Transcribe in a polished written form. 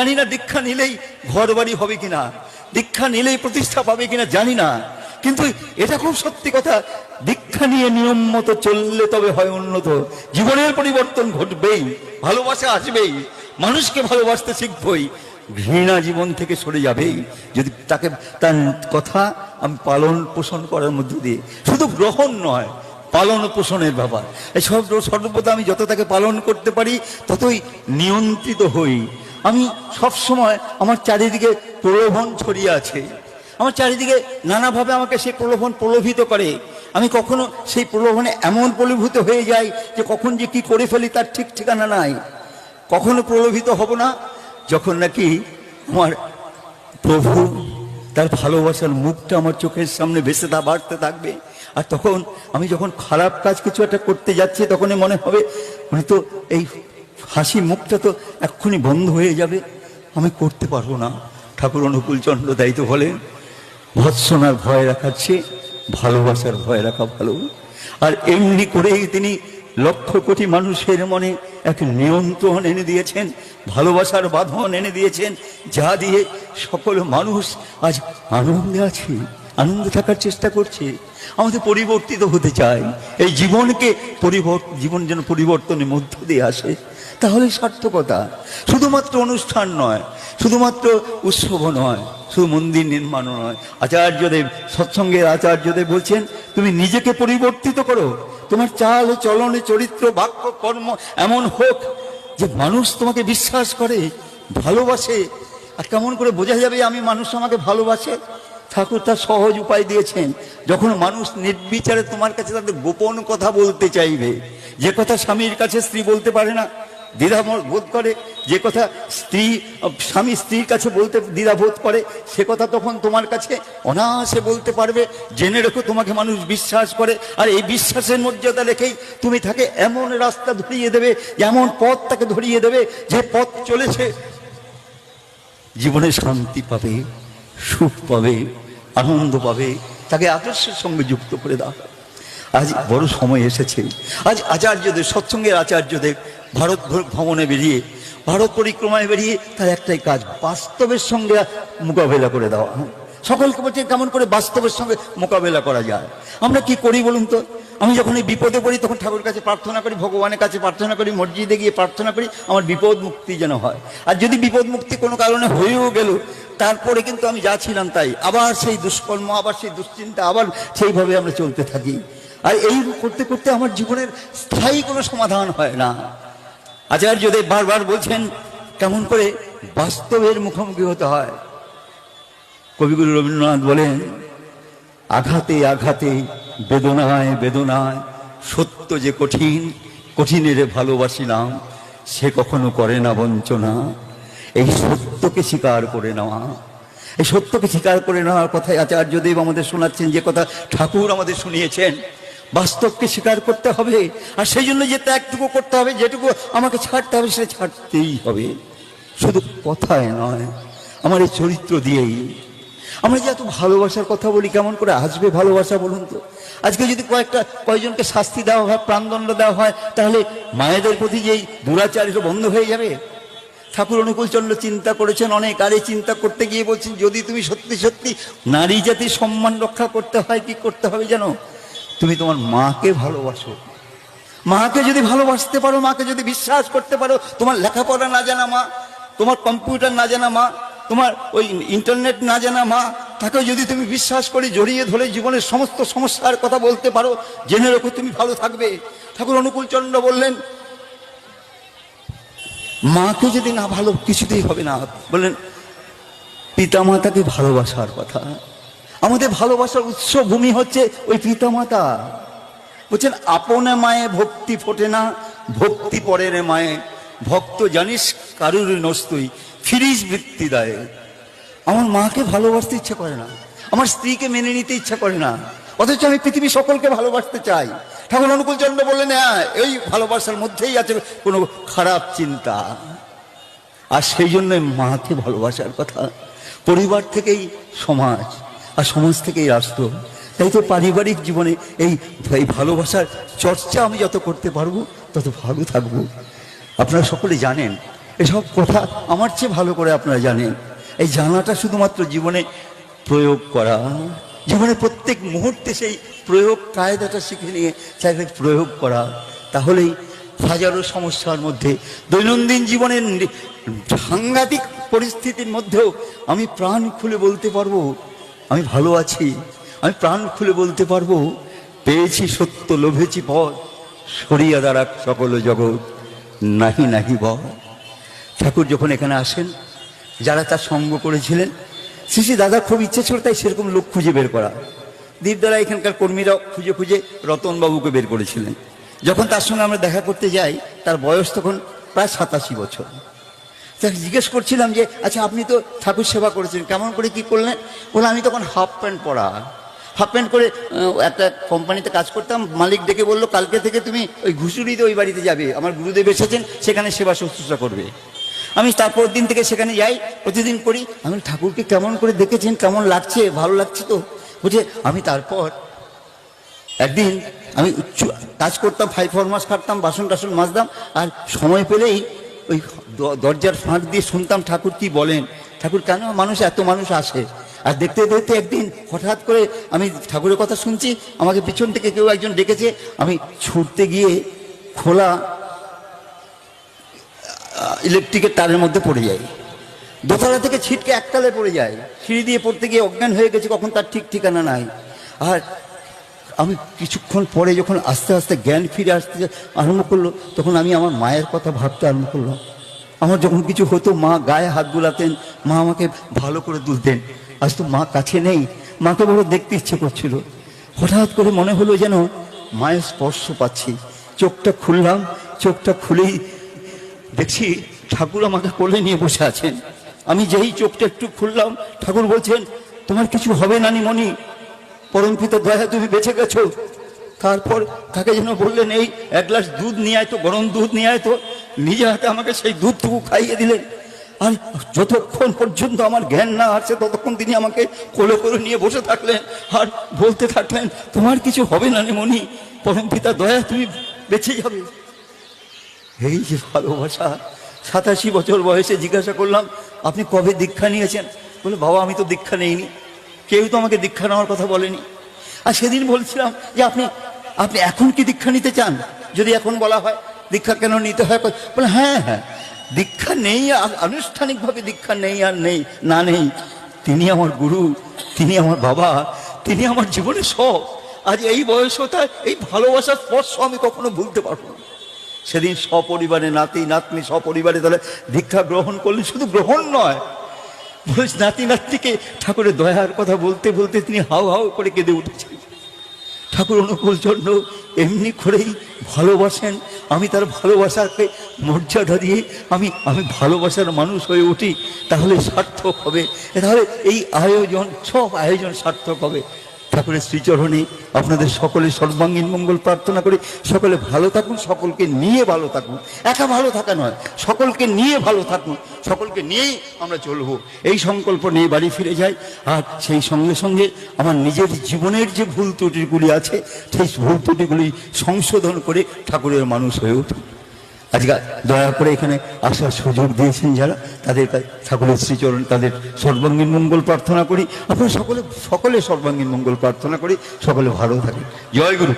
জানি না দীক্ষা নিলেই ঘর বাড়ি হবে কিনা, দীক্ষা নিলেই প্রতিষ্ঠা পাবে কিনা জানি না, কিন্তু এটা খুব সত্যি কথা, দীক্ষা নিয়ে নিয়ম মতো চললে তবে হয় উন্নত, জীবনের পরিবর্তন ঘটবেই, ভালোবাসা আসবেই, মানুষকে ভালোবাসতে শিখবই, ঘৃণা জীবন থেকে সরে যাবেই যদি তাকে তার কথা আমি পালন পোষণ করার মধ্য দিয়ে। শুধু গ্রহণ নয়, পালন পোষণের ব্যাপার। এই সর্বদা আমি যত তাকে পালন করতে পারি ততই নিয়ন্ত্রিত হই। আমি সবসময় আমার চারিদিকে প্রলোভন ছড়িয়ে আছে, আমার চারিদিকে নানাভাবে আমাকে সেই প্রলোভন প্রলোভিত করে। আমি কখনো সেই প্রলোভনে এমন প্রলোভিত হয়ে যাই যে কখন যে কি করে ফেলি তার ঠিক ঠিকানা নাই। কখনো প্রলোভিত হব না যখন নাকি আমার প্রভু তার ভালোবাসার মুখটা আমার চোখের সামনে ভেসে বাড়তে থাকবে। আর তখন আমি যখন খারাপ কাজ কিছু একটা করতে যাচ্ছি তখনই মনে হবে তো এই হাসি মুখটা তো এক্ষুনি বন্ধ হয়ে যাবে, আমি করতে পারবো না। ঠাকুর অনুকূলচন্দ্র দায়িত্ব বলেন, ভৎসনার ভয় রাখার চেয়ে ভালোবাসার ভয় রাখা ভালো। আর এমনি করেই তিনি লক্ষ কোটি মানুষের মনে এক নিয়ন্ত্রণ এনে দিয়েছেন, ভালোবাসার বাঁধন এনে দিয়েছেন, যা দিয়ে সকল মানুষ আজ আনন্দে আছে, আনন্দে থাকার চেষ্টা করছে। আমাদের পরিবর্তিত হতে চাই, এই জীবনকে জীবন যেন পরিবর্তনের মধ্য দিয়ে আসে, তাহলে সার্থকতা। শুধুমাত্র অনুষ্ঠান নয়, শুধুমাত্র উৎসব নয়, শুধু মন্দির নির্মাণ নয়। আচার্যদেব, সৎসঙ্গের আচার্যদেব বলছেন, তুমি নিজেকে পরিবর্তিত করো, তোমার চাল চলনে চরিত্র বাক্য কর্ম এমন হোক যে মানুষ তোমাকে বিশ্বাস করে, ভালোবাসে। আর কেমন করে বোঝা যাবে আমি মানুষ আমাকে ভালোবাসে? ঠাকুর তার সহজ উপায় দিয়েছেন। যখন মানুষ নির্বিচারে তোমার কাছে তাদের গোপন কথা বলতে চাইবে, যে কথা স্বামীর কাছে স্ত্রী বলতে পারে না, দ্বিধা বোধ করে, যে কথা স্বামী স্ত্রীর কাছে বলতে দ্বিধা বোধ করে, সে কথা তখন তোমার কাছে অনায়াসে বলতে পারবে। জেনে রেখো তোমাকে মানুষ বিশ্বাস করে, আর এই বিশ্বাসের মর্যাদা রেখেই তুমি তাকে এমন রাস্তা ধরিয়ে দেবে, এমন পথ তাকে ধরিয়ে দেবে, যে পথ চলেছে জীবনে শান্তি পাবে, সুখ পাবে, আনন্দ পাবে, তাকে আদর্শের সঙ্গে যুক্ত করে দাও। আজ বড় সময় এসেছে। আজ আচার্যদের, সৎসঙ্গের আচার্যদের ভারত ভ্রমণে বেরিয়ে, ভারত পরিক্রমায় বেরিয়ে তার একটাই কাজ, বাস্তবের সঙ্গে মোকাবেলা করে দেওয়া। সকলকে বলছে কেমন করে বাস্তবের সঙ্গে মোকাবেলা করা যায়। আমরা কি করি বলুন তো? আমি যখন এই বিপদে পড়ি তখন ঠাকুরের কাছে প্রার্থনা করি, ভগবানের কাছে প্রার্থনা করি, মসজিদে গিয়ে প্রার্থনা করি আমার বিপদ মুক্তি যেন হয়। আর যদি বিপদ মুক্তি কোনো কারণে হয়েও গেল, তারপরে কিন্তু আমি যা ছিলাম তাই, আবার সেই দুষ্কর্ম, আবার সেই দুশ্চিন্তা, আবার সেইভাবে আমরা চলতে থাকি। আর এই করতে করতে আমার জীবনের স্থায়ী কোনো সমাধান হয় না। আচার্যদেব বারবার বলছেন কেমন করে বাস্তবের মুখোমুখি হতে হয়। কবিগুরু রবীন্দ্রনাথ বলেন, আঘাতে আঘাতে বেদনায় বেদনায় সত্য যে কঠিন, কঠিনের ভালোবাসিলাম, সে কখনো করে না বঞ্চনা। এই সত্যকে স্বীকার করে নেওয়া, এই সত্যকে স্বীকার করে নেওয়ার কথাই আচার্যদেব আমাদের শোনাচ্ছেন, যে কথা ঠাকুর আমাদের শুনিয়েছেন। বাস্তবকে স্বীকার করতে হবে, আর সেই জন্য যে ত্যাগটুকু করতে হবে, যেটুকু আমাকে ছাড়তে হবে সেটা ছাড়তেই হবে, শুধু কথায় নয়, আমার এই চরিত্র দিয়েই। আমরা যে এত ভালোবাসার কথা বলি, কেমন করে আসবে ভালোবাসা বলুন তো? আজকে যদি কয়েকজনকে শাস্তি দেওয়া হয়, প্রাণদণ্ড দেওয়া হয়, তাহলে মায়েদের প্রতি যেই দুরাচার এটা বন্ধ হয়ে যাবে। ঠাকুর অনুকূলচন্দ্র চিন্তা করেছেন অনেক, আর এই চিন্তা করতে গিয়ে বলছেন, যদি তুমি সত্যি সত্যি নারী জাতির সম্মান রক্ষা করতে হয়, কি করতে হবে জানো? তুমি তোমার মাকে ভালোবাসো। মাকে যদি ভালোবাসতে পারো, মাকে যদি বিশ্বাস করতে পারো, তোমার লেখাপড়া না জানা মা, তোমার কম্পিউটার না জানা মা, তোমার ওই ইন্টারনেট না জানা মা, তাকে যদি তুমি বিশ্বাস করে জড়িয়ে ধরে জীবনের সমস্ত সমস্যার কথা বলতে পারো, জেনে রেখো তুমি ভালো থাকবে। ঠাকুর অনুকূলচন্দ্র বললেন, মাকে যদি না ভালো কিছুতেই হবে না। বললেন পিতামাতাকে ভালোবাসার কথা। আমাদের ভালোবাসার উৎস ভূমি হচ্ছে ওই পিতামাতা। বলছেন আপনে মায়ে ভক্তি ফোটে না, ভক্তি পরের মায়ে ভক্ত জানিস কারুর নস্তুই, ফিরিস বৃত্তি দেয়। আমার মাকে ভালোবাসতে ইচ্ছা করে না, আমার স্ত্রীকে মেনে নিতে ইচ্ছা করে না, অথচ আমি পৃথিবী সকলকে ভালোবাসতে চাই। ঠাকুর অনুকূলচন্দ্র বললেন, হ্যাঁ, এই ভালোবাসার মধ্যেই আছে কোনো খারাপ চিন্তা। আর সেই জন্য মাকে ভালোবাসার কথা। পরিবার থেকেই সমাজ, আর সমাজ থেকেই রাষ্ট্র। তাই তো পারিবারিক জীবনে এই ভালোবাসার চর্চা আমি যত করতে পারবো তত ভালো থাকবো। আপনারা সকলে জানেন এসব কথা আমার চেয়ে ভালো করে আপনারা জানেন। এই জানাটা শুধুমাত্র জীবনে প্রয়োগ করা, জীবনে প্রত্যেক মুহূর্তে সেই প্রয়োগ কায়দাটা শিখে নিয়ে চাইলে প্রয়োগ করা, তাহলেই হাজারো সমস্যার মধ্যে দৈনন্দিন জীবনের সাংঘাতিক পরিস্থিতির মধ্যেও আমি প্রাণ খুলে বলতে পারবো আমি ভালো আছি। আমি প্রাণ খুলে বলতে পারবো পেয়েছি সত্য, লোভেছি পথ, সরিয়া দ্বারা সকল জগৎ নাহি নাহি বল। ঠাকুর যখন এখানে আসেন, যারা তার সঙ্গ করেছিলেন, শ্রী শ্রী দাদার খুব ইচ্ছে ছিল তাই সেরকম লোক খুঁজে বের করা। দীপদারা এখানকার কর্মীরা খুঁজে খুঁজে রতনবাবুকে বের করেছিলেন। যখন তার সঙ্গে আমরা দেখা করতে যাই, তার বয়স তখন প্রায় 87 বছর। তাকে জিজ্ঞেস করছিলাম যে আচ্ছা আপনি তো ঠাকুর সেবা করেছেন, কেমন করে কি করলেন? বলে আমি তখন হাফ প্যান্ট পরা, হাফ প্যান্ট করে একটা কোম্পানিতে কাজ করতাম। মালিক ডেকে বললো কালকে থেকে তুমি ওই ঘুষুরিতে ওই বাড়িতে যাবে, আমার গুরুদেব এসেছেন, সেখানে সেবা শুশ্রূষা করবে। আমি তারপর দিন থেকে সেখানে যাই, প্রতিদিন করি। আমি ঠাকুরকে কেমন করে দেখেছেন, কেমন লাগছে, ভালো লাগছে তো বুঝে। আমি তারপর একদিন আমি কাজ করতাম, 5 মাস খাটতাম, বাসন টাসন মাজতাম, আর সময় পেলেই ওই দরজার ফাঁক দিয়ে শুনতাম ঠাকুর কি বলেন। ঠাকুর কেন মানুষ এত মানুষ আসে। আর দেখতে দেখতে একদিন হঠাৎ করে আমি ঠাকুরের কথা শুনছি, আমাকে পিছন থেকে কেউ একজন ডেকেছে। আমি ছুটতে গিয়ে খোলা ইলেকট্রিকের তারের মধ্যে পড়ে যাই, দোতলা থেকে ছিটকে একতলায় পড়ে যায়। সিঁড়ি দিয়ে পড়তে গিয়ে অজ্ঞান হয়ে গেছে, কখন তার ঠিক ঠিকানা নাই। আর আমি কিছুক্ষণ পরে যখন আস্তে আস্তে জ্ঞান ফিরে আসতে আরম্ভ করলো, তখন আমি আমার মায়ের কথা ভাবতে আরম্ভ করলাম। আমার যখন কিছু হতো, মা গায়ে হাত বুলাতেন, মা আমাকে ভালো করে তুলতেন। আজ তো মা কাছে নেই, মাকে বড় দেখতে ইচ্ছে করছিল। হঠাৎ করে মনে হলো যেন মায়ের স্পর্শ পাচ্ছি। চোখটা খুললাম, চোখটা খুলেই দেখছি ঠাকুর আমাকে কোলে নিয়ে বসে আছেন। আমি যেই চোখটা একটু খুললাম, ঠাকুর বলছেন তোমার কিছু হবে না মণি, পরমপিতা দয়া তুমি বেঁচে গেছো। তারপর তাকে যেন বললেন এই 1 গ্লাস দুধ নিয়ে আয় তো, গরম দুধ নিয়ে আয় তো। নিজে হাতে আমাকে সেই দুধটুকু খাইয়ে দিলেন। আর যতক্ষণ পর্যন্ত আমার জ্ঞান না আসছে ততক্ষণ তিনি আমাকে কোলে করে নিয়ে বসে থাকলেন আর বলতে থাকলেন তোমার কিছু হবে না মণি, পরমপিতা দয়া তুমি বেঁচে যাবে। এই যে ভালোবাসা। 87 বছর বয়সে জিজ্ঞাসা করলাম আপনি কবে দীক্ষা নিয়েছেন? বলে বাবা আমি তো দীক্ষা নেইনি, কেউ তো আমাকে দীক্ষা নেওয়ার কথা বলেনি। আর সেদিন বলছিলাম যে আপনি এখন কি দীক্ষা নিতে চান? যদি এখন বলা হয় দীক্ষা কেন নিতে হয়, বলে হ্যাঁ হ্যাঁ দীক্ষা নেই, আনুষ্ঠানিকভাবে দীক্ষা নেই আর নেই না নেই, তিনি আমার গুরু, তিনি আমার বাবা, তিনি আমার জীবনের সব। আজ এই বয়সও তার এই ভালোবাসার স্পর্শ আমি কখনো ভুলতে পারবো না। সেদিন সপরিবারে নাতি নাতনি সপরিবারে তাহলে দীক্ষা গ্রহণ করলেন। শুধু গ্রহণ নয়, নাতি নাতনিকে ঠাকুরের দয়ার কথা বলতে বলতে তিনি হাউ হাউ করে কেঁদে উঠেছেন। ঠাকুর অনুকূল চন্দ্র এমনি করেই ভালোবাসেন। আমি তার ভালোবাসাকে মর্যাদা দিয়ে আমি ভালোবাসার মানুষ হয়ে উঠি, তাহলে সার্থক হবে। তাহলে এই আয়োজন, সব আয়োজন সার্থক হবে। ঠাকুরের শ্রীচরণে আপনাদের সকলে সর্বাঙ্গীন মঙ্গল প্রার্থনা করি। সকলে ভালো থাকুন, সকলকে নিয়ে ভালো থাকুন। একা ভালো থাকা নয়, সকলকে নিয়ে ভালো থাকুন, সকলকে নিয়েই আমরা চলবো, এই সংকল্প নিয়ে বাড়ি ফিরে যাই। আর সেই সঙ্গে সঙ্গে আমার নিজের জীবনের যে ভুল ত্রুটিগুলি আছে, সেই ভুল ত্রুটিগুলি সংশোধন করে ঠাকুরের মানুষ হয়ে উঠুন। আজকে দয়া করে এখানে আসার সুযোগ দিয়েছেন যারা, তাদের ঠাকুরের শ্রীচরণ তাদের সর্বাঙ্গীন মঙ্গল প্রার্থনা করি। আপনারা সকলে সর্বাঙ্গীন মঙ্গল প্রার্থনা করি। সকলে ভালো থাকেন। জয় গুরু।